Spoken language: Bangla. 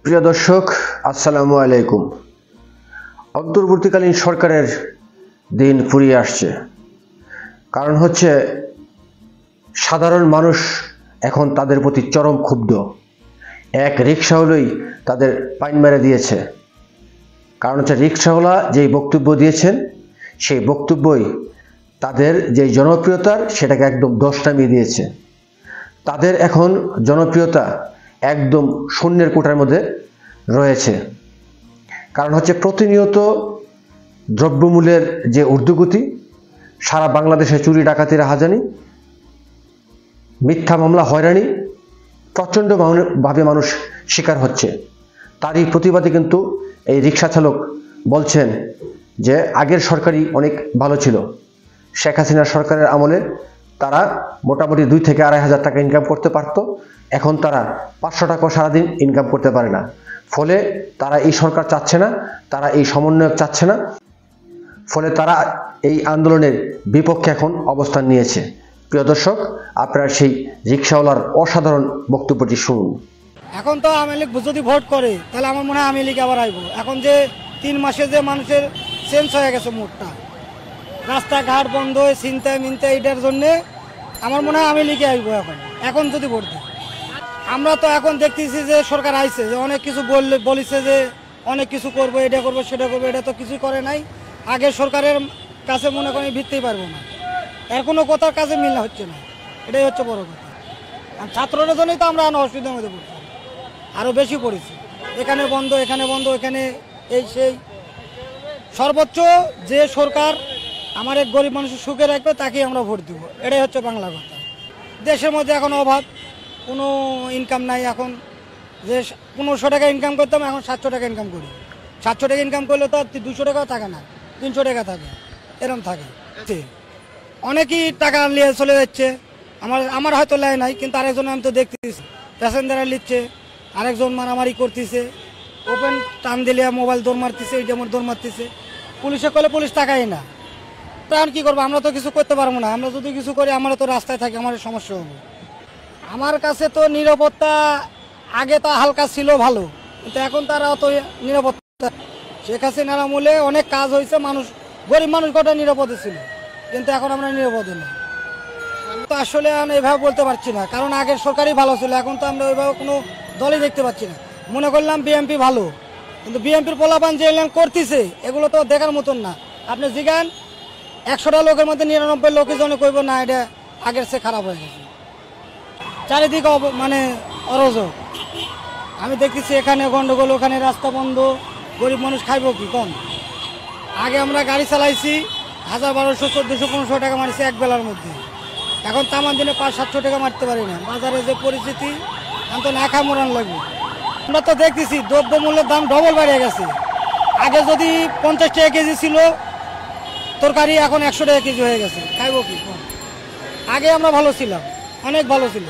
প্রিয় দর্শক, আসসালামু আলাইকুম। অন্তর্বর্তীকালীন সরকারের দিন ফুরিয়ে আসছে। কারণ হচ্ছে সাধারণ মানুষ এখন তাদের প্রতি চরম ক্ষুব্ধ। এক রিকশাওয়ালাই তাদের পাইন মেরে দিয়েছে। কারণ হচ্ছে রিকশাওয়ালা যেই বক্তব্য দিয়েছেন সেই বক্তব্যই তাদের যে জনপ্রিয়তার সেটাকে একদম দশ নামিয়ে দিয়েছে। তাদের এখন জনপ্রিয়তা একদম শূন্যের কোঠার মধ্যে রয়েছে। কারণ হচ্ছে প্রতিনিয়ত দ্রব্যমূল্যের যে ঊর্ধ্বগতি, সারা বাংলাদেশে চুরি ডাকাতি রাহাজানি, মিথ্যা মামলা হয়রানি প্রচণ্ডভাবে মানুষ শিকার হচ্ছে। তারই প্রতিবাদে কিন্তু এই রিকশা চালক বলছেন যে আগের সরকারই অনেক ভালো ছিল। শেখ হাসিনার সরকারের আমলে তারা মোটামুটি 2 থেকে 2.5 হাজার টাকা ইনকাম করতে পারত, এখন তারা 500 টাকা সারাদিন ইনকাম করতে পারে না। ফলে তারা এই সরকার চাচ্ছে না, তারা এই সমন্বয়ক চাচ্ছে না। ফলে তারা এই আন্দোলনের বিপক্ষে এখন অবস্থান নিয়েছে। প্রিয় দর্শক, আপনারা সেই রিকশাওয়ালার অসাধারণ বক্তব্যটি শুনুন। এখন তো আওয়ামী লীগ যদি ভোট করে তাহলে আমার মনে হয় আওয়ামী লীগ আবার আইব। এখন যে 3 মাসে যে মানুষের চেঞ্জ হয়ে গেছে মুডটা, রাস্তাঘাট বন্ধ, ছিনতাই মিনতাই, এটার জন্যে আমার মনে হয় আওয়ামী লীগে আসবো। এখন যদি ভোট দেয়, আমরা তো এখন দেখতেছি যে সরকার আইছে, যে অনেক কিছু বলিছে যে অনেক কিছু করবো, এটা করবো সেটা করবো, এটা তো কিছুই করে নাই। আগের সরকারের কাছে মনে করি ভিত্তিই পারবো না, এর কোনো কথার কাছে মিল হচ্ছে না, এটাই হচ্ছে বড় কথা। আর ছাত্রদের জন্যই তো আমরা অসুবিধার মধ্যে পড়ছি, আরও বেশি পড়েছি। এখানে বন্ধ, এখানে বন্ধ, এখানে এই সেই। সর্বোচ্চ যে সরকার আমার এক গরিব মানুষের সুখে রাখবে তাকেই আমরা ভোট দেবো, এটাই হচ্ছে বাংলা কথা। দেশের মধ্যে এখন অভাব, কোনো ইনকাম নাই। এখন যে 1500 টাকা ইনকাম করতাম, এখন 700 টাকা ইনকাম করি। 700 টাকা ইনকাম করলে তো 200 টাকাও থাকে না, 300 টাকা থাকে, এরকম থাকে। অনেকেই টাকা নিয়ে চলে যাচ্ছে। আমার হয়তো লেয় নাই, কিন্তু আরেকজন আমি তো দেখতেছি প্যাসেঞ্জাররা নিচ্ছে, আরেকজন মারামারি করতেছে, ওপেন টান দিলে মোবাইল দৌড় মারতেছে, এই যেমন দৌড় মারতেছে। পুলিশে করলে পুলিশ টাকাই না। তখন কী করবো? আমরা তো কিছু করতে পারবো না। আমরা যদি কিছু করি, আমরা তো রাস্তায় থাকি, আমার সমস্যা হবে। আমার কাছে তো নিরাপত্তা আগে তো হালকা ছিল ভালো, কিন্তু এখন তারা অত নিরাপত্তা। শেখ হাসিনার আমলে অনেক কাজ হয়েছে, মানুষ গরিব মানুষ গোটা নিরাপদে ছিল, কিন্তু এখন আমরা নিরাপদে না। তো আসলে আমি এভাবে বলতে পারছি না, কারণ আগের সরকারই ভালো ছিল। এখন তো আমরা ওইভাবে কোনো দলই দেখতে পাচ্ছি না। মনে করলাম বিএনপি ভালো, কিন্তু বিএনপির পোলাপান যে এলান করতেছে এগুলো তো দেখার মতন না। আপনি জিগান 100টা লোকের মধ্যে 99 লোকের জন্য কইব না এটা আগের চেয়ে খারাপ হয়ে গেছে। চারিদিকে মানে অরোজক। আমি দেখতেছি এখানে গন্ডগোল, ওখানে রাস্তা বন্ধ, গরিব মানুষ খাইব কি কম? আগে আমরা গাড়ি চালাইছি 1000, 1200, 1400, 1500 টাকা মারছি এক বেলার মধ্যে। এখন তামান দিনে 500-700 টাকা মারতে পারি না। বাজারে যে পরিস্থিতি, এখন তো না খায় মরান লাগবে। আমরা তো দেখতেছি দ্রব্যমূল্যের দাম ডবল বেড়ে গেছে। আগে যদি 50 টাকা কেজি ছিল তরকারি, এখন 100 টাকা কেজি হয়ে গেছে। খাইব কি? আগে আমরা ভালো ছিলাম, অনেক ভালো ছিল।